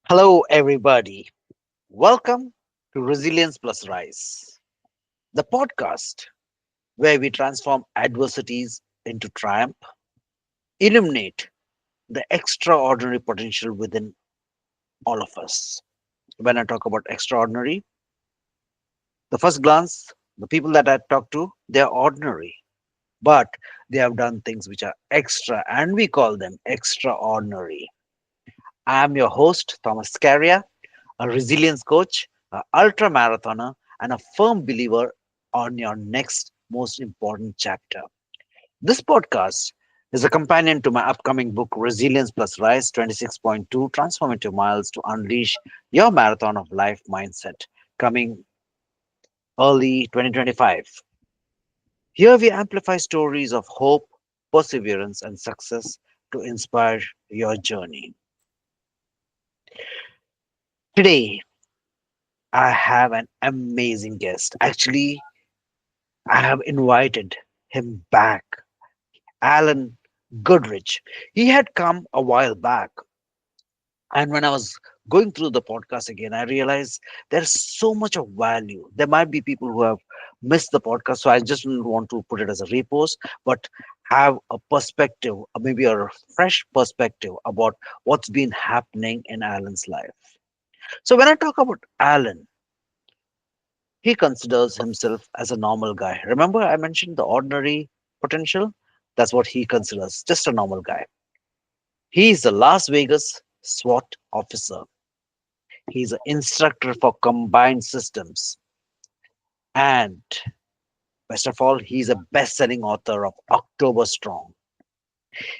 Hello, everybody. Welcome to Resilience Plus Rise, the podcast where we transform adversities into triumph, illuminate the extraordinary potential within all of us. When I talk about extraordinary, the first glance, the people that I talk to, they are ordinary, but they have done things which are extra, and we call them extraordinary. I am your host, Thomas Scaria, a resilience coach, an ultra marathoner, and a firm believer on your next most important chapter. This podcast is a companion to my upcoming book, Resilience Plus Rise 26.2 Transformative Miles to Unleash Your Marathon of Life Mindset, coming early 2025. Here we amplify stories of hope, perseverance, and success to inspire your journey. Today, I have an amazing guest. Actually, I have invited him back, Allyn Goodrich. He had come a while back, and when I was going through the podcast again, I realized there's so much of value. There might be people who have missed the podcast, so I just didn't want to put it as a repost, but have a perspective, maybe a fresh perspective about what's been happening in Alan's life. So when I talk about Alan, he considers himself as a normal guy. Remember, I mentioned the ordinary potential? That's what he considers, just a normal guy. He's a Las Vegas SWAT officer. He's an instructor for combined systems. And best of all, he's a best selling author of October Strong.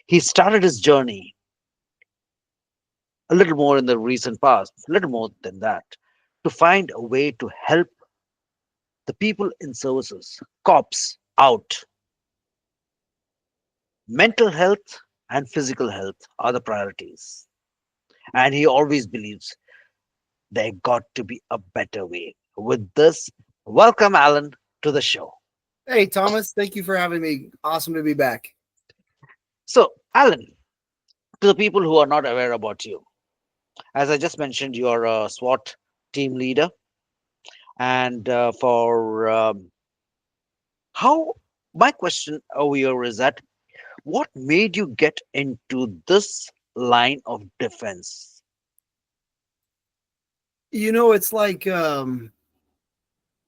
He started his journey a little more in the recent past, a little more than that, to find a way to help the people in services, cops out. Mental health and physical health are the priorities. And he always believes there got to be a better way. With this, welcome Alan to the show. Hey, Thomas, thank you for having me. Awesome to be back. So, Alan, to the people who are not aware about you, as I just mentioned, you are a SWAT team leader. And for how my question over here is that what made you get into this line of defense? It's like, man,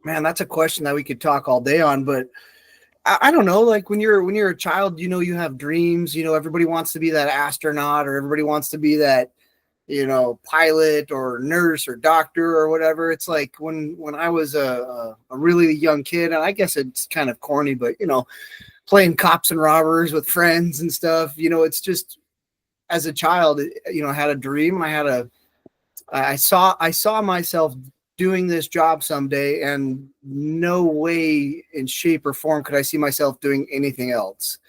that's a question that we could talk all day on, but I don't know. Like when you're a child, you have dreams. Everybody wants to be that astronaut, or everybody wants to be that, pilot or nurse or doctor or whatever. It's like when I was a really young kid, and I guess it's kind of corny, but playing cops and robbers with friends and stuff. It's just as a child, I had a dream. I saw myself doing this job someday, and no way in shape or form could I see myself doing anything else.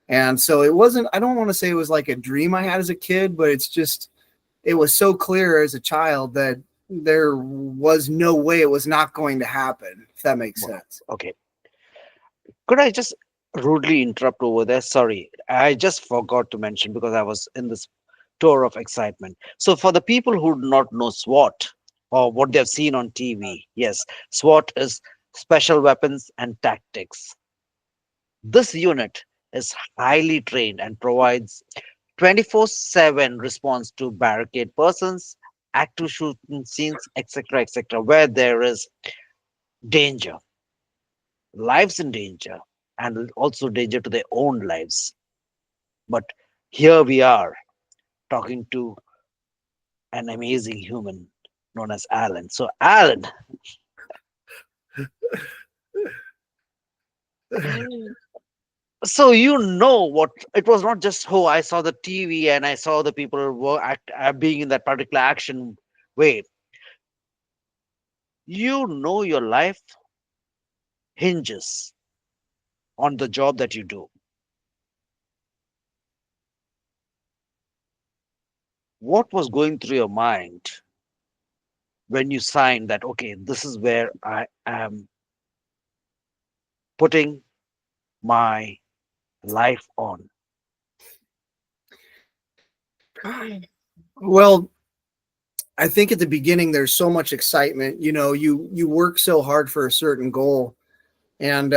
And so it wasn't, I don't want to say it was like a dream I had as a kid, but it was so clear as a child that there was no way it was not going to happen, if that makes Wow. sense. Okay. Could I just rudely interrupt over there? Sorry, I just forgot to mention because I was in this tour of excitement. So, for the people who do not know SWAT or what they've seen on TV, yes, SWAT is Special Weapons and Tactics. This unit is highly trained and provides 24/7 response to barricade persons, active shooting scenes, etc., etc., where there is danger, lives in danger, and also danger to their own lives. But here we are talking to an amazing human known as Alan. So, Alan, so you know what it was not just oh I saw the TV and I saw the people were being in that particular action way. You know your life hinges on the job that you do. What was going through your mind when you signed that okay this is where I am putting my life on? Well, I think at the beginning there's so much excitement. You work so hard for a certain goal, and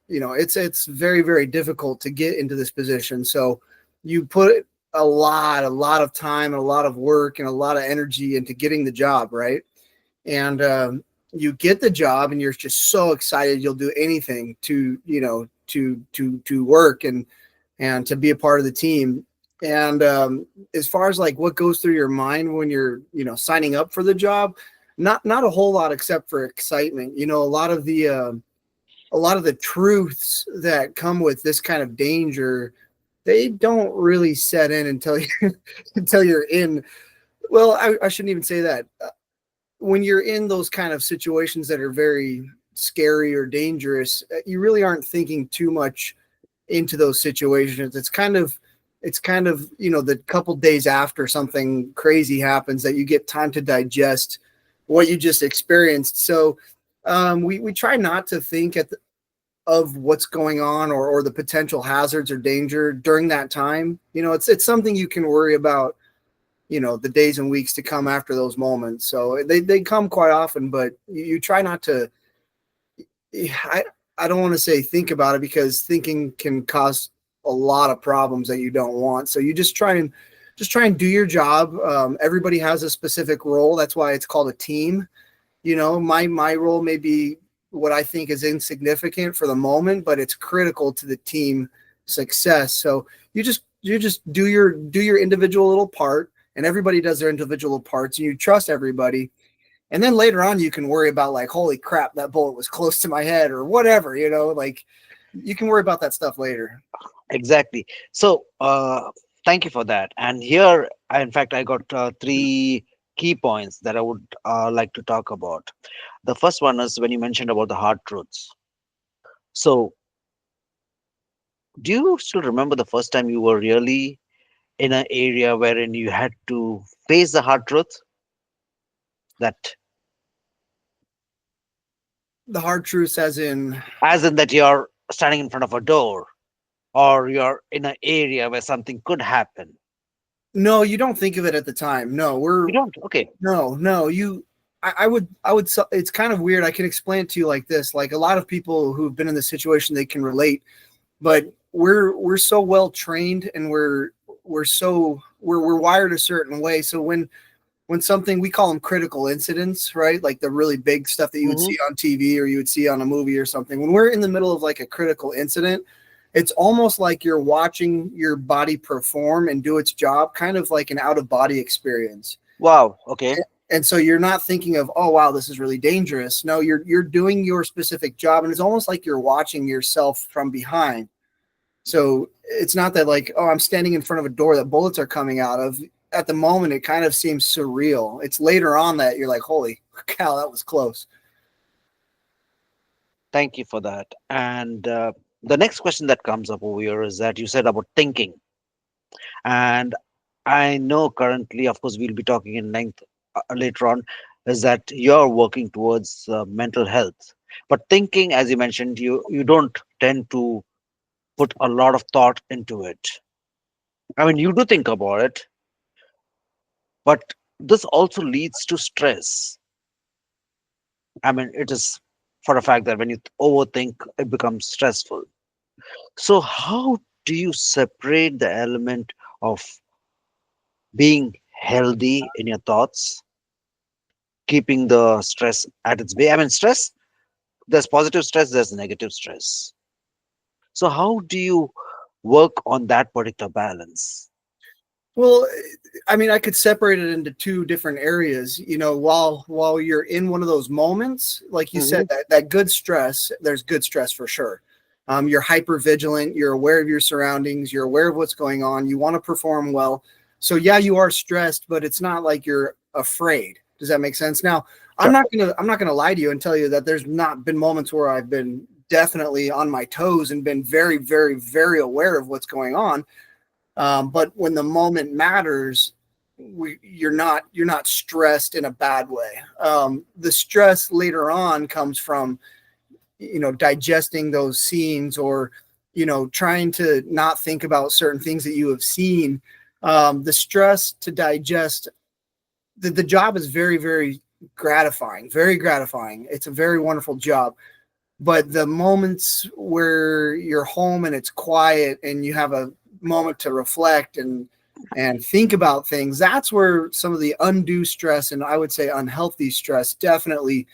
it's very very difficult to get into this position. So you put a lot of time and a lot of work and a lot of energy into getting the job, right? And you get the job and you're just so excited you'll do anything to work and to be a part of the team. And as far as like what goes through your mind when you're signing up for the job, not a whole lot except for excitement. A lot of the truths that come with this kind of danger, they don't really set in until you until you're in. Well, I shouldn't even say that. When you're in those kind of situations that are very scary or dangerous, you really aren't thinking too much into those situations. It's kind of the couple days after something crazy happens that you get time to digest what you just experienced. So we try not to think of what's going on or the potential hazards or danger during that time. It's something you can worry about the days and weeks to come after those moments. So they come quite often, but you try not to. I don't want to say think about it, because thinking can cause a lot of problems that you don't want. So you just try and do your job. Everybody has a specific role. That's why it's called a team. My role may be what I think is insignificant for the moment, but it's critical to the team success. So you just do your individual little part, and everybody does their individual parts, and you trust everybody. And then later on, you can worry about like, holy crap, that bullet was close to my head or whatever. Like you can worry about that stuff later. Exactly. So, thank you for that. And here, in fact, I got three key points that I would like to talk about. The first one is when you mentioned about the hard truths. So, do you still remember the first time you were really in an area wherein you had to face the hard truth? That, The hard truths, as in, as in that you're standing in front of a door, or you're in an area where something could happen. no, you don't think of it at the time. No, You don't? Okay. no, I would, it's kind of weird. I can explain it to you like this. Like a lot of people who've been in this situation, they can relate, but we're so well trained, and we're wired a certain way. So when something, we call them critical incidents, right? Like the really big stuff that you would Hmm. see on TV or you would see on a movie or something. When we're in the middle of like a critical incident, it's almost like you're watching your body perform and do its job, kind of like an out of body experience. Wow. Okay. And so you're not thinking of, oh wow, this is really dangerous. No, you're doing your specific job, and it's almost like you're watching yourself from behind. So it's not that like, oh, I'm standing in front of a door that bullets are coming out of. At the moment, it kind of seems surreal. It's later on that you're like, holy cow, that was close. Thank you for that. And the next question that comes up over here is that you said about thinking. And I know currently, of course, we'll be talking in length later on, is that you're working towards mental health. But thinking, as you mentioned, you don't tend to put a lot of thought into it. I mean, you do think about it, but this also leads to stress. I mean, it is for a fact that when you overthink, it becomes stressful. So, how do you separate the element of being healthy in your thoughts, keeping the stress at its bay? I mean, stress, there's positive stress, there's negative stress. So, how do you work on that particular balance? Well, I mean, I could separate it into two different areas. While you're in one of those moments, like you Hmm. said, that good stress, there's good stress for sure. You're hyper vigilant. You're aware of your surroundings. You're aware of what's going on. You want to perform well. So yeah, you are stressed, but it's not like you're afraid. Does that make sense? Now, Sure. I'm not gonna lie to you and tell you that there's not been moments where I've been definitely on my toes and been very, very, very aware of what's going on. But when the moment matters, you're not stressed in a bad way. The stress later on comes from digesting those scenes, or trying to not think about certain things that you have seen. The stress to digest the job is very, very gratifying, very gratifying. It's a very wonderful job. But the moments where you're home and it's quiet and you have a moment to reflect and think about things, that's where some of the undue stress, and I would say unhealthy stress, definitely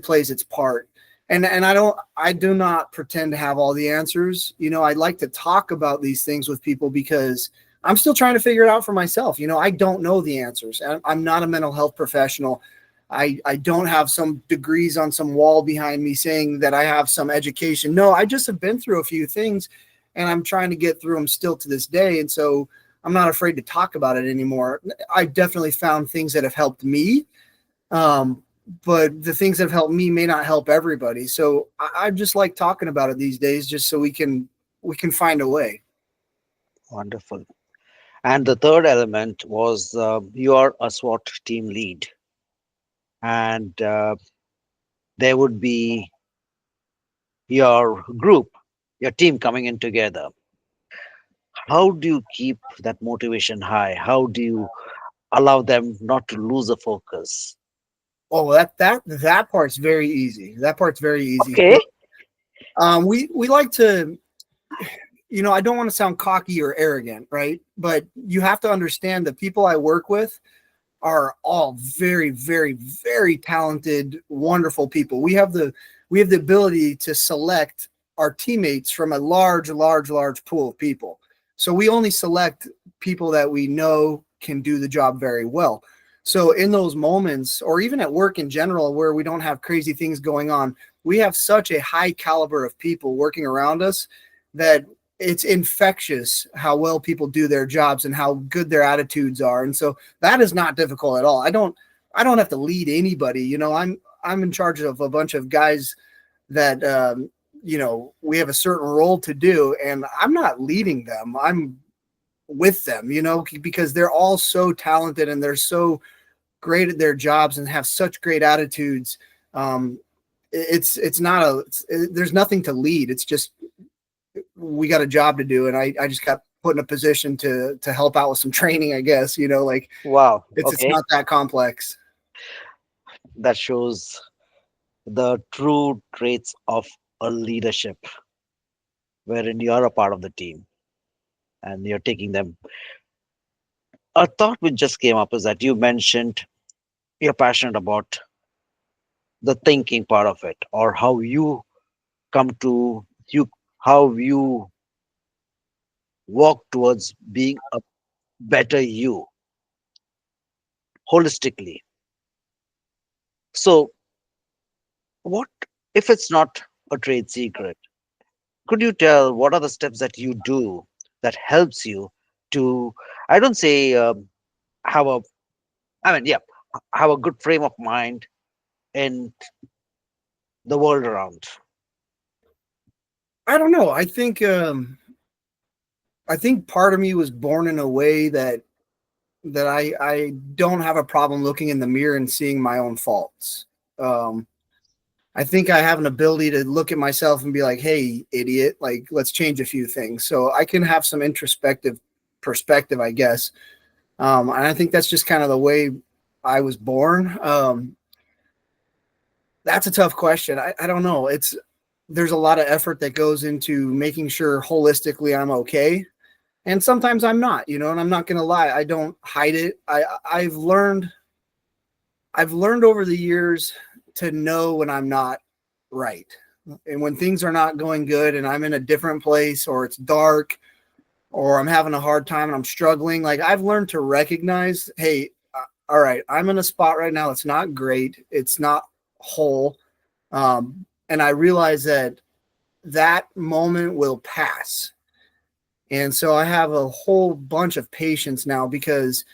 plays its part. And I do not pretend to have all the answers. I'd like to talk about these things with people because I'm still trying to figure it out for myself. I don't know the answers. I'm not a mental health professional. I don't have some degrees on some wall behind me saying that I have some education. No, I just have been through a few things and I'm trying to get through them still to this day. And so I'm not afraid to talk about it anymore. I definitely found things that have helped me. But the things that have helped me may not help everybody. So I just like talking about it these days, just so we can find a way. Wonderful. And the third element was you are a SWAT team lead, and there would be your group, your team coming in together. How do you keep that motivation high? How do you allow them not to lose the focus? Oh, that part's very easy. That part's very easy. Okay. So, we like to, I don't want to sound cocky or arrogant, right? But you have to understand the people I work with are all very, very, very talented, wonderful people. We have the ability to select our teammates from a large, large, large pool of people. So we only select people that we know can do the job very well. So in those moments, or even at work in general, where we don't have crazy things going on, we have such a high caliber of people working around us that it's infectious how well people do their jobs and how good their attitudes are. And so that is not difficult at all. I don't have to lead anybody. I'm in charge of a bunch of guys that we have a certain role to do, and I'm not leading them. I'm with them, because they're all so talented and they're so great at their jobs and have such great attitudes. It's not there's nothing to lead. It's just we got a job to do, and I just got put in a position to help out with some training, I guess. Like Wow. it's Okay. not that complex. That shows the true traits of a leadership, wherein you're a part of the team and you're taking them. A thought which just came up is that you mentioned you're passionate about the thinking part of it, or how you come to you, how you walk towards being a better you holistically. So, what if it's not a trade secret? Could you tell what are the steps that you do that helps you to, I don't say have a, I mean, yeah, have a good frame of mind in the world around? I don't know. I think part of me was born in a way that I don't have a problem looking in the mirror and seeing my own faults. Um, I think I have an ability to look at myself and be like, "Hey, idiot! Like, let's change a few things." So I can have some introspective perspective, I guess. And I think that's just kind of the way I was born. That's a tough question. I don't know. There's a lot of effort that goes into making sure holistically I'm okay, and sometimes I'm not. And I'm not gonna lie. I don't hide it. I've learned over the years to know when I'm not right. And when things are not going good and I'm in a different place or it's dark or I'm having a hard time and I'm struggling, like I've learned to recognize, hey, all right, I'm in a spot right now. It's not great. It's not whole. And I realize that moment will pass. And so I have a whole bunch of patience now because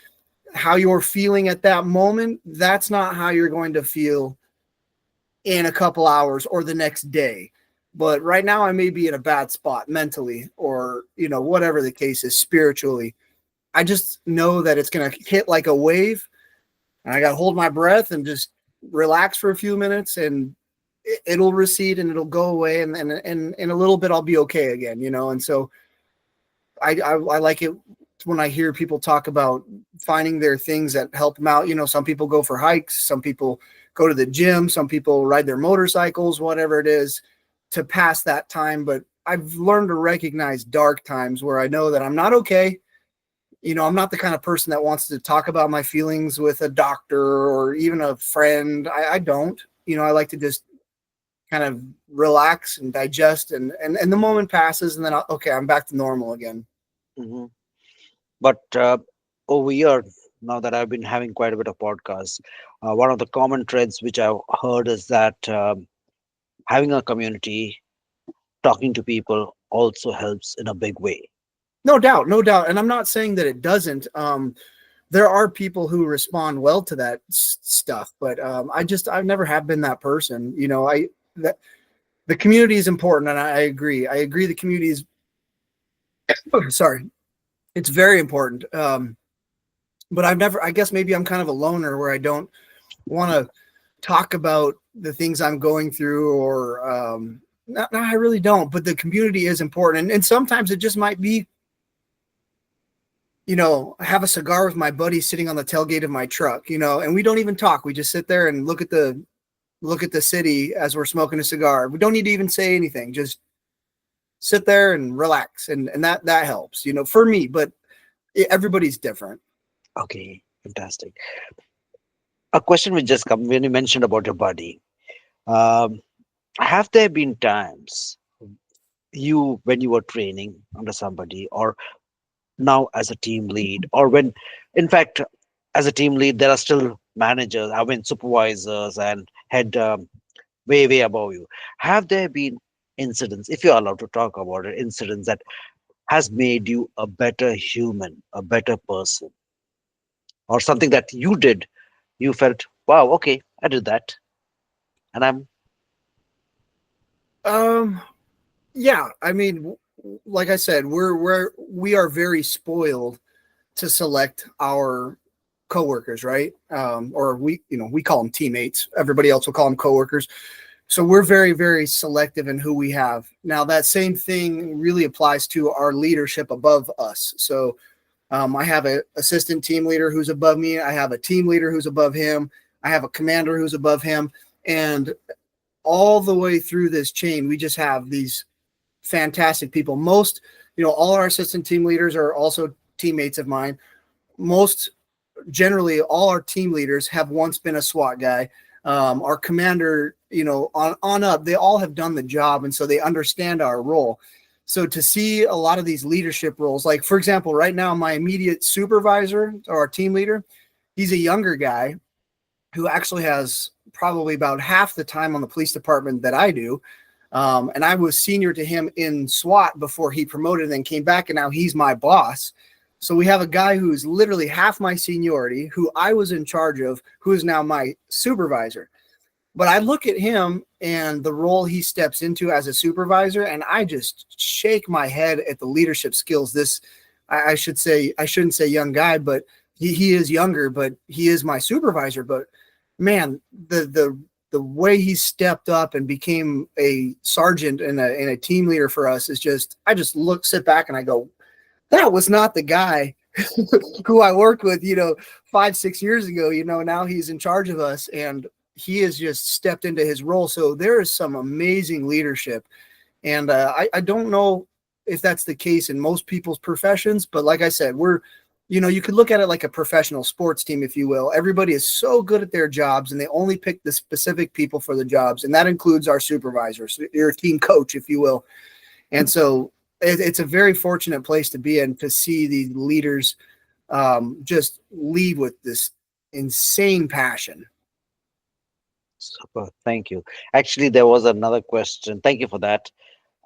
how you're feeling at that moment, that's not how you're going to feel in a couple hours or the next day. But right now, I may be in a bad spot mentally or, whatever the case is, spiritually. I just know that it's going to hit like a wave. And I got to hold my breath and just relax for a few minutes and it'll recede and it'll go away. And in a little bit, I'll be okay again, And so I like it. when I hear people talk about finding their things that help them out. Some people go for hikes, some people go to the gym, some people ride their motorcycles, whatever it is, to pass that time. But I've learned to recognize dark times where I know that I'm not okay. I'm not the kind of person that wants to talk about my feelings with a doctor or even a friend. I don't. I like to just kind of relax and digest, and the moment passes, and then okay, I'm back to normal again. Hmm. But over here, now that I've been having quite a bit of podcasts, one of the common threads which I've heard is that having a community, talking to people also helps in a big way. No doubt, no doubt. And I'm not saying that it doesn't. There are people who respond well to that stuff, but I've never have been that person. That the community is important, and I agree. I agree. The community is sorry, it's very important. But I've never. I guess maybe I'm kind of a loner where I don't want to talk about the things I'm going through, or no, I really don't. But the community is important, and sometimes it just might be, have a cigar with my buddy sitting on the tailgate of my truck, and we don't even talk. We just sit there and look at the city as we're smoking a cigar. We don't need to even say anything. Just sit there and relax, and that helps, for me. But everybody's different. Okay, fantastic. A question which just come when you mentioned about your body. Um, have there been times when you were training under somebody, or now as a team lead, or when, in fact, as a team lead, there are still managers, I mean, supervisors and head way above you. Have there been incidents, if you're allowed to talk about it, incidents that has made you a better human, a better person, or something that you did, you felt, wow, okay, I did that, and I'm Um, yeah, I mean, like I said, we are very spoiled to select our coworkers, right? Or we call them teammates. Everybody else will call them coworkers. So we're very, very selective in who we have. Now, that same thing really applies to our leadership above us. So I have an assistant team leader who's above me. I have a team leader who's above him. I have a commander who's above him. And all the way through this chain, we just have these fantastic people. All our assistant team leaders are also teammates of mine. Most generally, all our team leaders have once been a SWAT guy. Our commander, on up, they all have done the job, and so they understand our role. So to see a lot of these leadership roles, like for example, right now, my immediate supervisor or our team leader, he's a younger guy who actually has probably about half the time on the police department that I do. And I was senior to him in SWAT before he promoted and then came back, and now he's my boss. So we have a guy who's literally half my seniority, who I was in charge of, who is now my supervisor. But I look at him and the role he steps into as a supervisor, and I just shake my head at the leadership skills. I should say, I shouldn't say young guy, but he is younger, but he is my supervisor. But man, the way he stepped up and became a sergeant and a team leader for us is just, I just sit back and I go, that was not the guy who I worked with, 5, 6 years ago. Now he's in charge of us, and he has just stepped into his role. So there is some amazing leadership. And I don't know if that's the case in most people's professions, but like I said, you could look at it like a professional sports team, if you will. Everybody is so good at their jobs, and they only pick the specific people for the jobs. And that includes our supervisors, your team coach, if you will. And so it's a very fortunate place to be in, to see these leaders just lead with this insane passion. super. Thank you. Actually, there was another question. Thank you for that.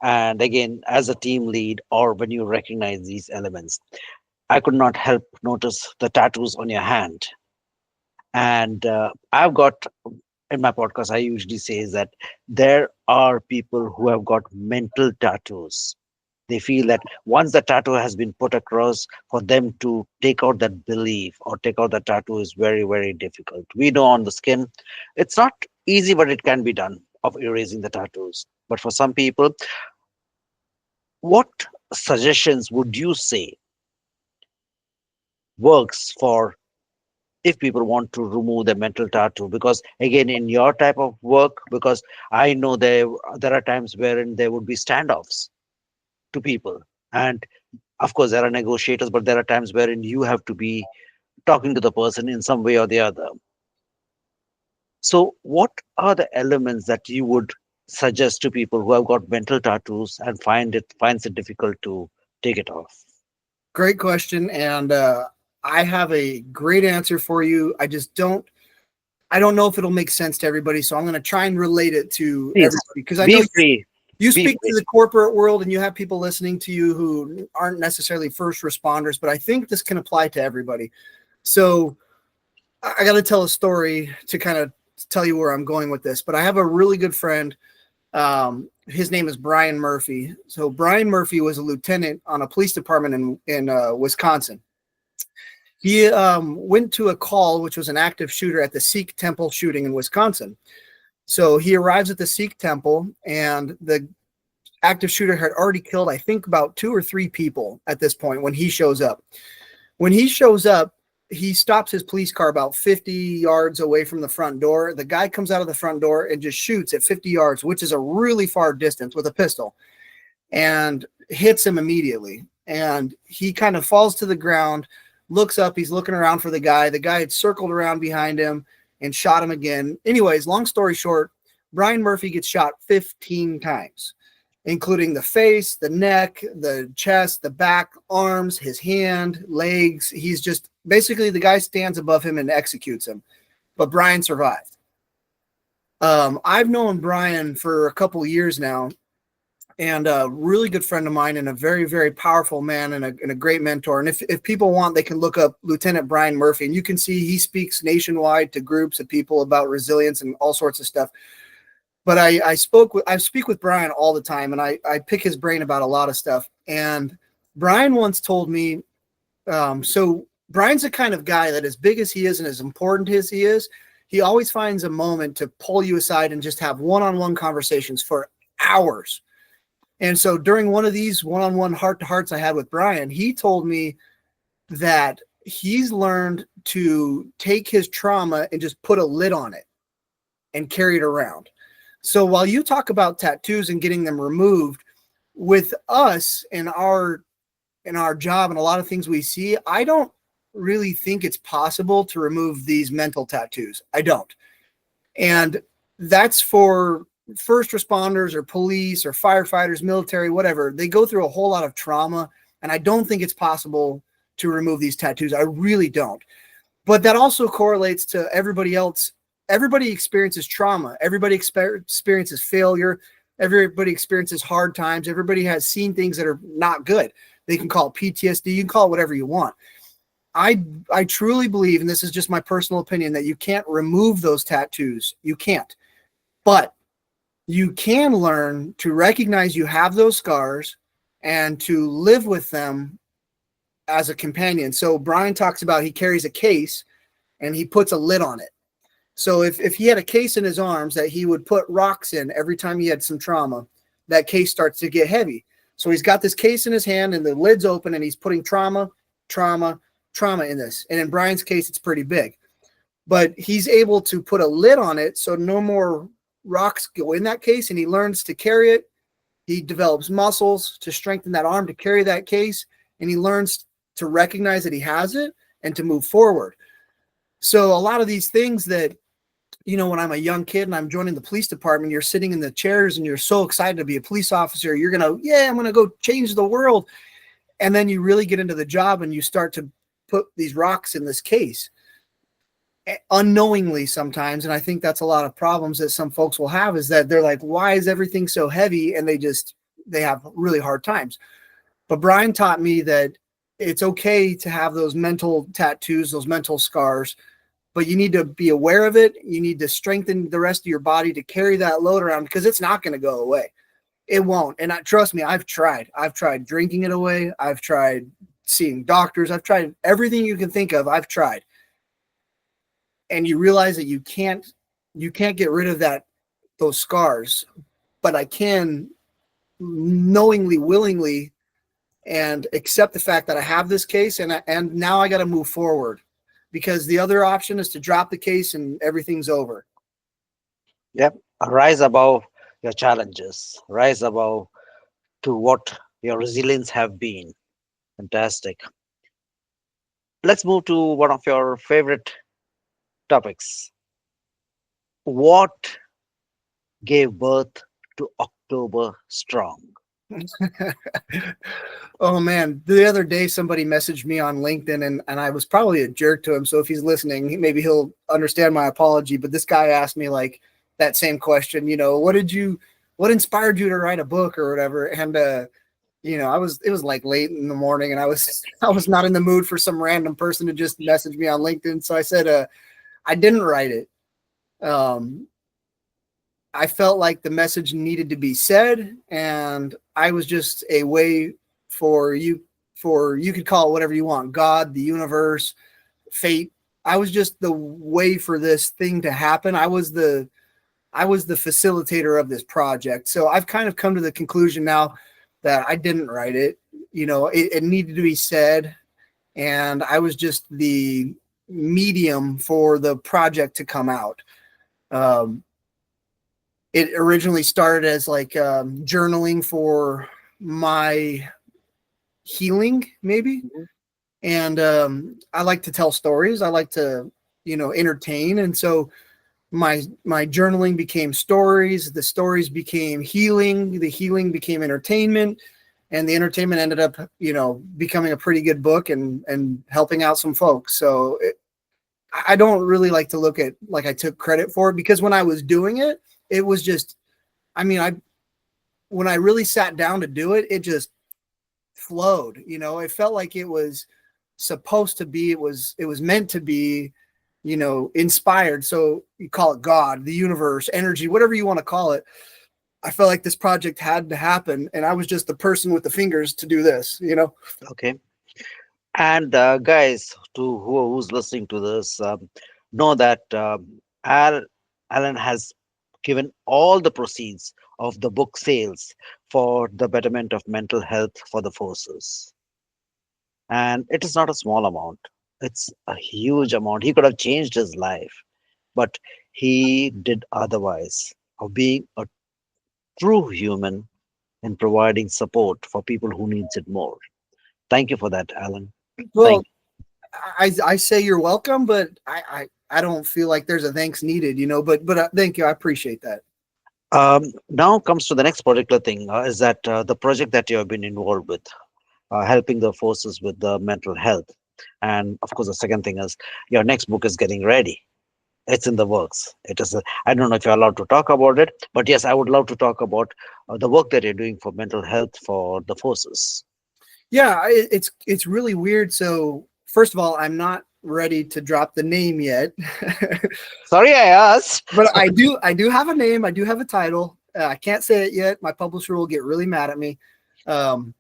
And again, as a team lead, or when you recognize these elements, I could not help notice the tattoos on your hand. And I've got in my podcast, I usually say is that there are people who have got mental tattoos. They feel that once the tattoo has been put across, for them to take out that belief or take out the tattoo is very difficult. We know on the skin, it's not easy, but it can be done of erasing the tattoos. But for some people, what suggestions would you say works for if people want to remove their mental tattoo. Because again, in your type of work, because I know there are times wherein there would be standoffs to people, and of course there are negotiators, but there are times wherein you have to be talking to the person in some way or the other. So what are the elements that you would suggest to people who have got mental tattoos and finds it difficult to take it off? Great question, and I have a great answer for you. I don't know if it'll make sense to everybody, so I'm going to try and relate it to Please everybody because I know be free. you Be speak free. to the corporate world and you have people listening to you who aren't necessarily first responders, but I think this can apply to everybody. So I got to tell a story to kind of tell you where I'm going with this, but I have a really good friend. His name is Brian Murphy. So Brian Murphy was a lieutenant on a police department in Wisconsin. He went to a call, which was an active shooter at the Sikh temple shooting in Wisconsin. So he arrives at the Sikh temple, and the active shooter had already killed, I think, about 2 or 3 people at this point when he shows up. When he shows up, he stops his police car about 50 yards away from the front door. The guy comes out of the front door and just shoots at 50 yards, which is a really far distance, with a pistol, and hits him immediately. And he kind of falls to the ground, looks up. He's looking around for the guy. The guy had circled around behind him and shot him again. Anyways, long story short, Brian Murphy gets shot 15 times, including the face, the neck, the chest, the back, arms, his hand, legs. He's just basically, the guy stands above him and executes him. But Brian survived. I've known Brian for a couple of years now, and a really good friend of mine, and a very, very powerful man, and a great mentor. And if people want, they can look up Lieutenant Brian Murphy, and you can see he speaks nationwide to groups of people about resilience and all sorts of stuff. But I speak with Brian all the time, and I pick his brain about a lot of stuff. And Brian once told me, so Brian's the kind of guy that, as big as he is and as important as he is, he always finds a moment to pull you aside and just have one-on-one conversations for hours. And so during one of these one-on-one heart-to-hearts I had with Brian, he told me that he's learned to take his trauma and just put a lid on it and carry it around. So while you talk about tattoos and getting them removed, with us in our job and a lot of things we see, I don't really think it's possible to remove these mental tattoos. I don't. And that's for first responders or police or firefighters, military, whatever. They go through a whole lot of trauma, and I don't think it's possible to remove these tattoos. I really don't. But that also correlates to everybody else. Everybody experiences trauma. Everybody experiences failure. Everybody experiences hard times. Everybody has seen things that are not good. They can call it PTSD. You can call it whatever you want. I truly believe, and this is just my personal opinion, that you can't remove those tattoos. You can't. But you can learn to recognize you have those scars and to live with them as a companion. So Brian talks about, he carries a case and he puts a lid on it. So if he had a case in his arms that he would put rocks in every time he had some trauma, that case starts to get heavy. So he's got this case in his hand and the lid's open, and he's putting trauma in this. And in Brian's case, it's pretty big. But he's able to put a lid on it so no more rocks go in that case, and he learns to carry it. He develops muscles to strengthen that arm to carry that case, and he learns to recognize that he has it and to move forward. So a lot of these things that, when I'm a young kid and I'm joining the police department, you're sitting in the chairs and you're so excited to be a police officer. You're going to, I'm going to go change the world. And then you really get into the job and you start to put these rocks in this case unknowingly sometimes. And I think that's a lot of problems that some folks will have, is that they're like, why is everything so heavy? And they have really hard times. But Brian taught me that it's okay to have those mental tattoos, those mental scars, but you need to be aware of it. You need to strengthen the rest of your body to carry that load around, because it's not going to go away. It won't. And trust me, I've tried drinking it away. I've tried seeing doctors. I've tried everything you can think of. I've tried. And you realize that you can't get rid of those scars, but I can knowingly, willingly and accept the fact that I have this case, and now I got to move forward, because the other option is to drop the case and everything's over. Yep. Rise above your challenges. Rise above to what your resilience have been. Fantastic. Let's move to one of your favorite topics. What gave birth to October Strong? Oh man, the other day somebody messaged me on LinkedIn, and I was probably a jerk to him. So if he's listening, maybe he'll understand my apology. But this guy asked me like that same question, what inspired you to write a book or whatever? And it was like late in the morning, and I was not in the mood for some random person to just message me on LinkedIn. So I said, I didn't write it. Um, I felt like the message needed to be said, and I was just a way for you could call it whatever you want, God, the universe, fate. I was just the way for this thing to happen. I was the facilitator of this project. So I've kind of come to the conclusion now that I didn't write it. It needed to be said, and I was just the medium for the project to come out. Um, it originally started as like journaling for my healing, maybe. Mhm. And I like to tell stories. I like to, entertain. And so my journaling became stories. The stories became healing. The healing became entertainment. And the entertainment ended up, becoming a pretty good book and helping out some folks. So I don't really like to look at like I took credit for it, because when I was doing it, it was just, I mean, when I really sat down to do it, it just flowed. It felt like it was supposed to be. It was meant to be, inspired. So you call it God, the universe, energy, whatever you want to call it. I felt like this project had to happen, and I was just the person with the fingers to do this. Okay. And guys, who's listening to this, know that Alan has given all the proceeds of the book sales for the betterment of mental health for the forces. And it is not a small amount, it's a huge amount. He could have changed his life, but he did otherwise, of being a true human in providing support for people who needs it more. Thank you for that, Alan. Thank Well, I say you're welcome, but I don't feel like there's a thanks needed. But thank you. I appreciate that. Now comes to the next particular thing, is that the project that you have been involved with, helping the forces with the mental health. And of course, the second thing is your next book is getting ready. It's in the works. It is. I don't know if you're allowed to talk about it, but yes, I would love to talk about the work that you're doing for mental health for the forces. Yeah, it's really weird. So first of all, I'm not ready to drop the name yet, Sorry, I asked. but I do have a name. I do have a title. I can't say it yet. My publisher will get really mad at me. Um,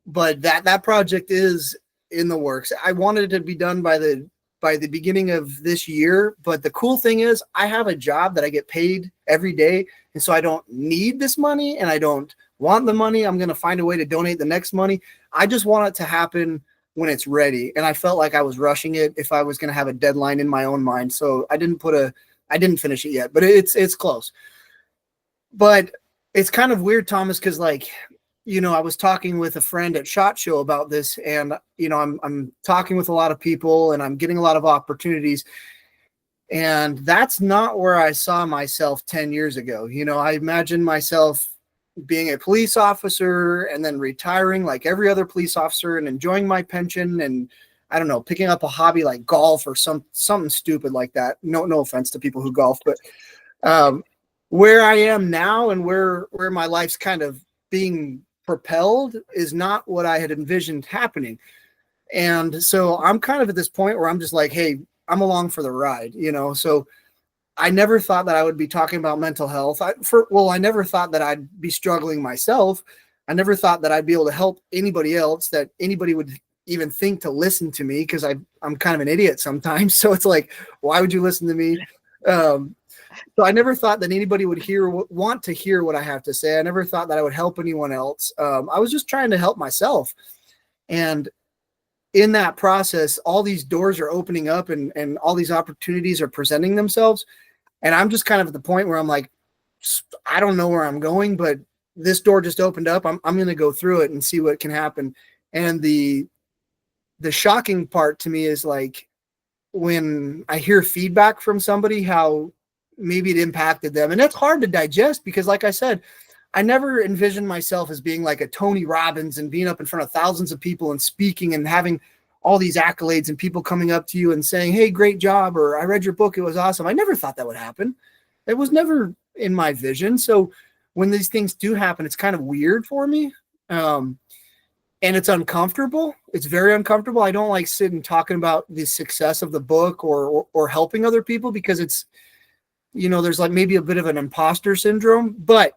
but that project is in the works. I wanted it to be done by the beginning of this year, but the cool thing is I have a job that I get paid every day, and so I don't need this money and I don't want the money. I'm going to find a way to donate the next money. I just want it to happen when it's ready, and I felt like I was rushing it if I was going to have a deadline in my own mind. So I didn't finish it yet, but it's close. But it's kind of weird, Thomas, because like, I was talking with a friend at SHOT Show about this, and I'm talking with a lot of people, and I'm getting a lot of opportunities, and that's not where I saw myself 10 years ago. I imagined myself being a police officer and then retiring like every other police officer and enjoying my pension, and I don't know, picking up a hobby like golf or something stupid like that. No offense to people who golf, but um, where I am now and where my life's kind of being propelled is not what I had envisioned happening. And so I'm kind of at this point where I'm just like, hey, I'm along for the ride. So I never thought that I would be talking about mental health. I never thought that I'd be struggling myself. I never thought that I'd be able to help anybody else, that anybody would even think to listen to me, because I'm kind of an idiot sometimes. So it's like, why would you listen to me? Um, so I never thought that anybody would want to hear what I have to say. I never thought that I would help anyone else. I was just trying to help myself. And in that process, all these doors are opening up and all these opportunities are presenting themselves. And I'm just kind of at the point where I'm like, I don't know where I'm going, but this door just opened up. I'm going to go through it and see what can happen. And the shocking part to me is like when I hear feedback from somebody, how maybe it impacted them. And that's hard to digest because, like I said, I never envisioned myself as being like a Tony Robbins and being up in front of thousands of people and speaking and having all these accolades and people coming up to you and saying, "Hey, great job," or "I read your book, it was awesome." I never thought that would happen. It was never in my vision. So when these things do happen, it's kind of weird for me. Um, and it's uncomfortable. It's very uncomfortable. I don't like sitting talking about the success of the book or helping other people because it's, there's like maybe a bit of an imposter syndrome. But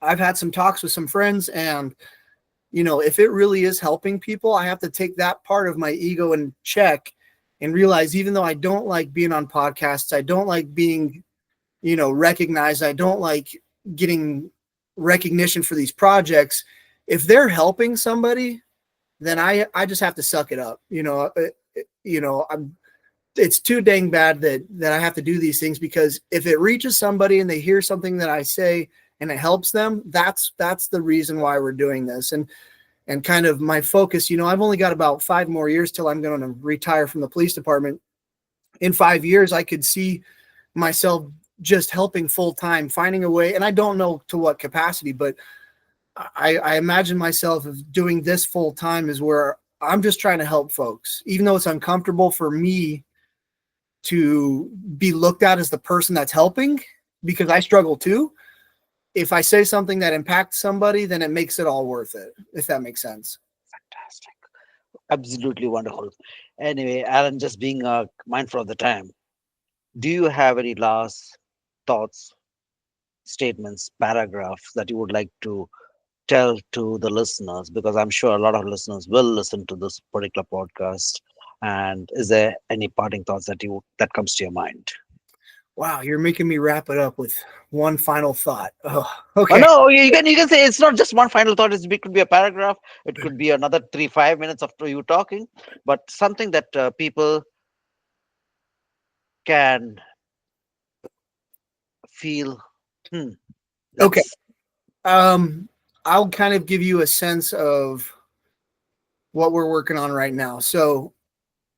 I've had some talks with some friends, and if it really is helping people, I have to take that part of my ego in check and realize, even though I don't like being on podcasts, I don't like being, recognized, I don't like getting recognition for these projects. If they're helping somebody, then I just have to suck it up. It's too dang bad that I have to do these things, because if it reaches somebody and they hear something that I say and it helps them, that's the reason why we're doing this. And kind of my focus, I've only got about 5 more years till I'm going to retire from the police department. In 5 years, I could see myself just helping full time, finding a way. And I don't know to what capacity, but I imagine myself of doing this full time is where I'm just trying to help folks, even though it's uncomfortable for me to be looked at as the person that's helping, because I struggle too. If I say something that impacts somebody, then it makes it all worth it, if that makes sense. Fantastic. Absolutely wonderful. Anyway, Alan, just being mindful of the time, do you have any last thoughts, statements, paragraphs that you would like to tell to the listeners? Because I'm sure a lot of listeners will listen to this particular podcast. And is there any parting thoughts that comes to your mind? Wow, you're making me wrap it up with one final thought. Oh, Oh okay. no, you can say it's not just one final thought. It could be a paragraph. It could be another 3 5 minutes of you talking, but something that people can feel. Hmm, Okay. let's. Um, I'll kind of give you a sense of what we're working on right now. So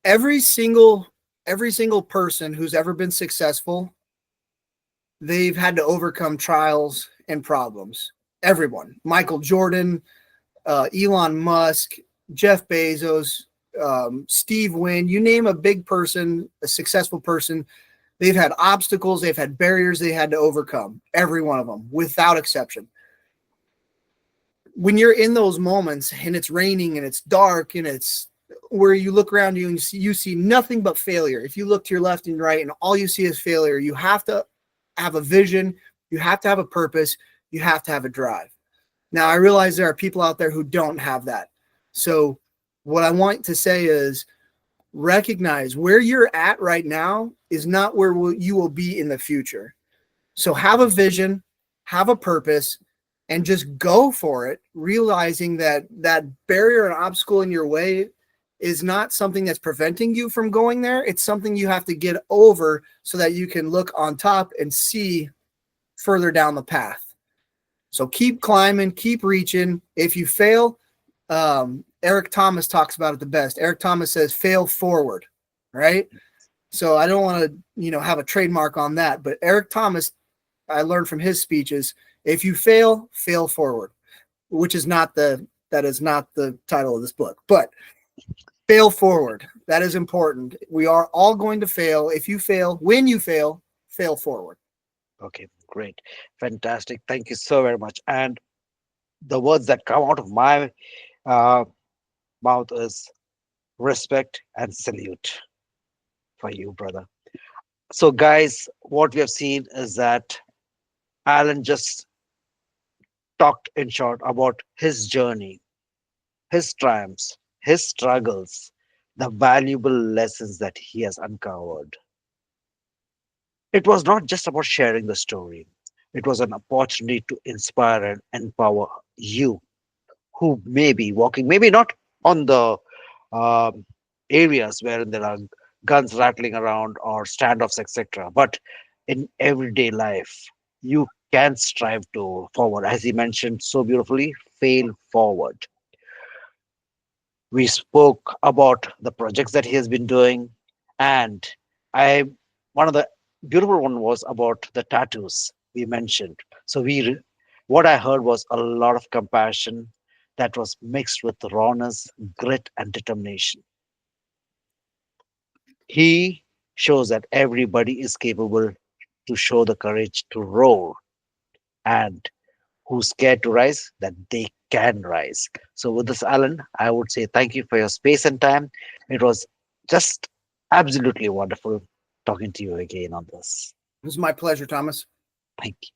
every single every single person who's ever been successful, they've had to overcome trials and problems. Everyone, Michael Jordan, Elon Musk, Jeff Bezos, Steve Wynn, you name a big person, a successful person, they've had obstacles, they've had barriers they had to overcome. Every one of them, without exception. When you're in those moments and it's raining and it's dark and it's where you look around you and you see nothing but failure. If you look to your left and right and all you see is failure, you have to have a vision, you have to have a purpose, you have to have a drive. Now, I realize there are people out there who don't have that. So what I want to say is recognize where you're at right now is not where you will be in the future. So have a vision, have a purpose, and just go for it, realizing that that barrier and obstacle in your way is not something that's preventing you from going there. It's something you have to get over so that you can look on top and see further down the path. So keep climbing, keep reaching. If you fail, Eric Thomas talks about it the best. Eric Thomas says, fail forward, right? So I don't want to, have a trademark on that, but Eric Thomas, I learned from his speeches, if you fail, fail forward, which is that is not the title of this book, but fail forward. That is important. We are all going to fail. If you fail, when you fail, fail forward. Okay, great, fantastic. Thank you so very much. And the words that come out of my uh, mouth is respect and salute for you, brother. So, guys, what we have seen is that Alan just talked in short about his journey, his triumphs, his struggles, the valuable lessons that he has uncovered. It was not just about sharing the story, it was an opportunity to inspire and empower you who may be walking, maybe not on the um, areas where there are guns rattling around or standoffs, etc. But in everyday life, you can strive to forward, as he mentioned so beautifully, fail forward. We spoke about the projects that he has been doing, and I one of the beautiful one was about the tattoos we mentioned. So what I heard was a lot of compassion that was mixed with rawness, grit, and determination. He shows that everybody is capable to show the courage to roar, and who's scared to rise, that they can rise. So, with this, Alan, I would say thank you for your space and time. It was just absolutely wonderful talking to you again on this. It was my pleasure, Thomas. Thank you.